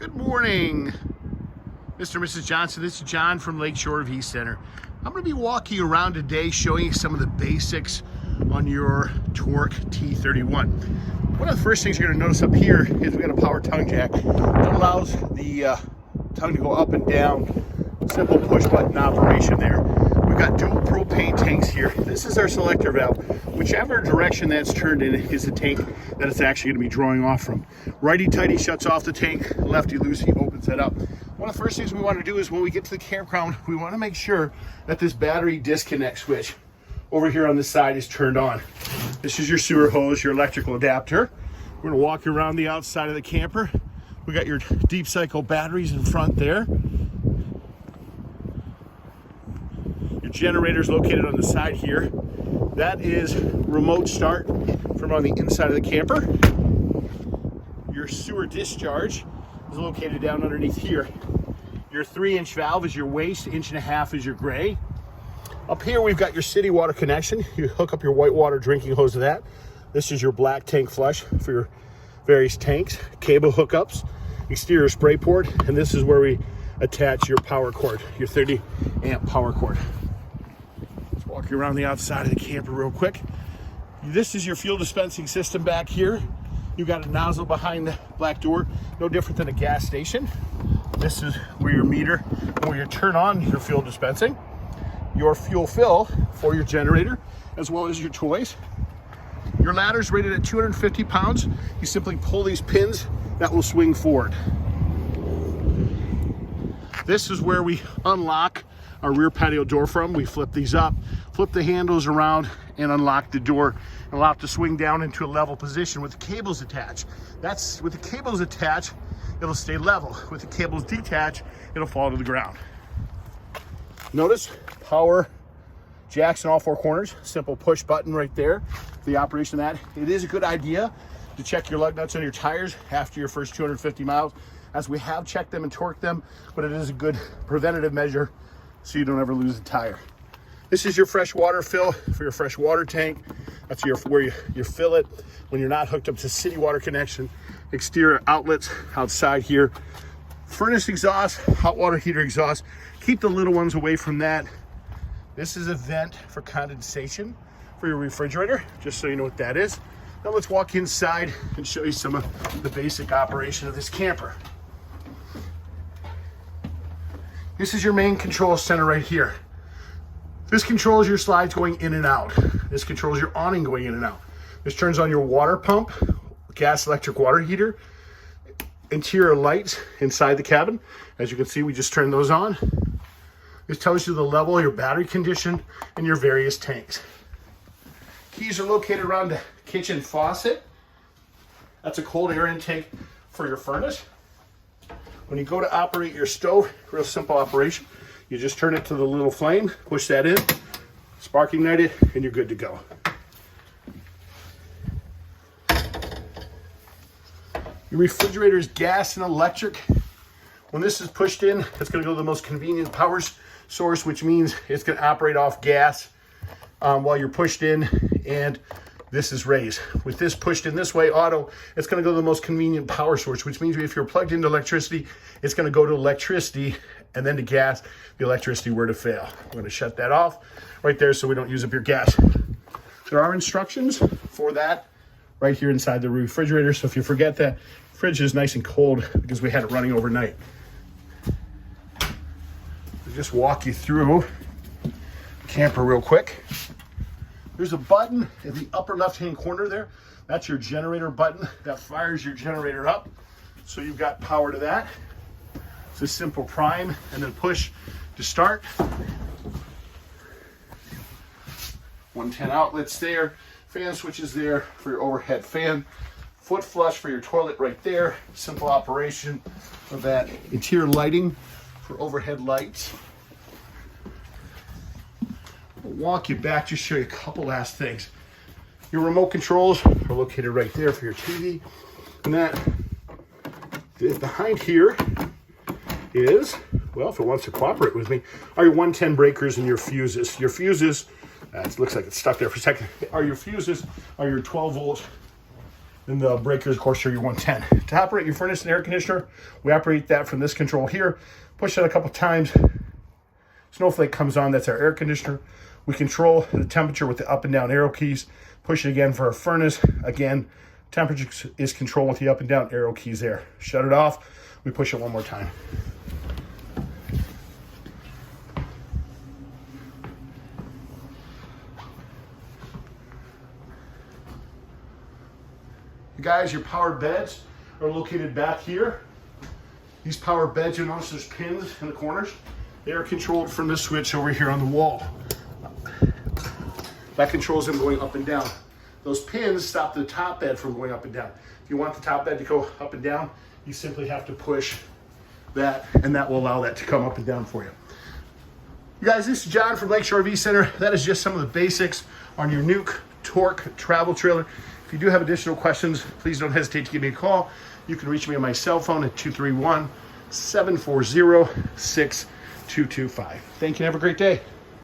Good morning, Mr. and Mrs. Johnson. This is John from Lakeshore of East Center. I'm going to be walking around today showing you some of the basics on your Torque T31. One of the first things you're going to notice up here is we got a power tongue jack that allows the tongue to go up and down. Simple push button operation there. We've got dual propane tanks here. This is our selector valve. Whichever direction that's turned in is the tank that it's actually going to be drawing off from. Righty-tighty shuts off the tank, lefty-loosey opens that up. One of the first things we want to do is when we get to the campground, we want to make sure that this battery disconnect switch over here on this side is turned on. This is your sewer hose, your electrical adapter. We're going to walk around the outside of the camper. We got your deep cycle batteries in front there. Your generator's located on the side here. That is remote start from on the inside of the camper. Your sewer discharge is located down underneath here. Your 3-inch valve is your waste, 1.5 is your gray. Up here we've got your city water connection. You hook up your white water drinking hose to that. This is your black tank flush for your various tanks, cable hookups, exterior spray port, and this is where we attach your power cord, your 30 amp power cord. Walk you around the outside of the camper real quick. This is your fuel dispensing system back here. You've got a nozzle behind the black door, no different than a gas station. This is where your meter, where you turn on your fuel dispensing, your fuel fill for your generator, as well as your toys. Your ladder's rated at 250 pounds. You simply pull these pins, that will swing forward. This is where we unlock our rear patio door from. We flip these up, flip the handles around, and unlock the door and allow it to swing down into a level position with the cables attached. That's with the cables attached, it'll stay level. With the cables detached, it'll fall to the ground. Notice power jacks in all 4 corners. Simple push button right there. The operation of that. It is a good idea to check your lug nuts on your tires after your first 250 miles, as we have checked them and torqued them, but it is a good preventative measure so you don't ever lose a tire. This is your fresh water fill for your fresh water tank. That's where you fill it when you're not hooked up to city water connection. Exterior outlets outside here. Furnace exhaust, hot water heater exhaust. Keep the little ones away from that. This is a vent for condensation for your refrigerator, just so you know what that is. Now let's walk inside and show you some of the basic operation of this camper. This is your main control center right here. This controls your slides going in and out. This controls your awning going in and out. This turns on your water pump, gas electric water heater, interior lights inside the cabin. As you can see, we just turned those on. This tells you the level, your battery condition, and your various tanks. Keys are located around the kitchen faucet. That's a cold air intake for your furnace. When you go to operate your stove, real simple operation. You just turn it to the little flame, push that in, spark ignite it, and you're good to go. Your refrigerator is gas and electric. When this is pushed in, it's going to go to the most convenient power source, which means it's going to operate off gas while you're pushed in, and this is raised. With this pushed in this way, auto, it's going to go to the most convenient power source, which means if you're plugged into electricity, it's going to go to electricity and then to gas, the electricity were to fail. I'm going to shut that off right there so we don't use up your gas. There are instructions for that right here inside the refrigerator. So if you forget that, the fridge is nice and cold because we had it running overnight. I'll just walk you through the camper real quick. There's a button in the upper left-hand corner there. That's your generator button. That fires your generator up. So you've got power to that. It's a simple prime and then push to start. 110 outlets there. Fan switches there for your overhead fan. Foot flush for your toilet right there. Simple operation of that. Interior lighting for overhead lights. I'll walk you back, just show you a couple last things. Your remote controls are located right there for your TV. And that behind here is, well, if it wants to cooperate with me, are your 110 breakers and your fuses. Your fuses, it looks like it's stuck there for a second, are your fuses, are your 12 volt Then the breakers, of course, are your 110. To operate your furnace and air conditioner, we operate that from this control here. Push it a couple times. Snowflake comes on, that's our air conditioner. We control the temperature with the up and down arrow keys. Push it again for our furnace. Again, temperature is controlled with the up and down arrow keys there. Shut it off. We push it one more time. You guys, your power beds are located back here. These power beds, you'll notice there's pins in the corners. They are controlled from this switch over here on the wall. That controls them going up and down. Those pins stop the top bed from going up and down. If you want the top bed to go up and down, you simply have to push that, and that will allow that to come up and down for you. You guys, this is John from Lakeshore RV Center. That is just some of the basics on your Nuke Torque travel trailer. If you do have additional questions, please don't hesitate to give me a call. You can reach me on my cell phone at 231-740-6225. Thank you and have a great day.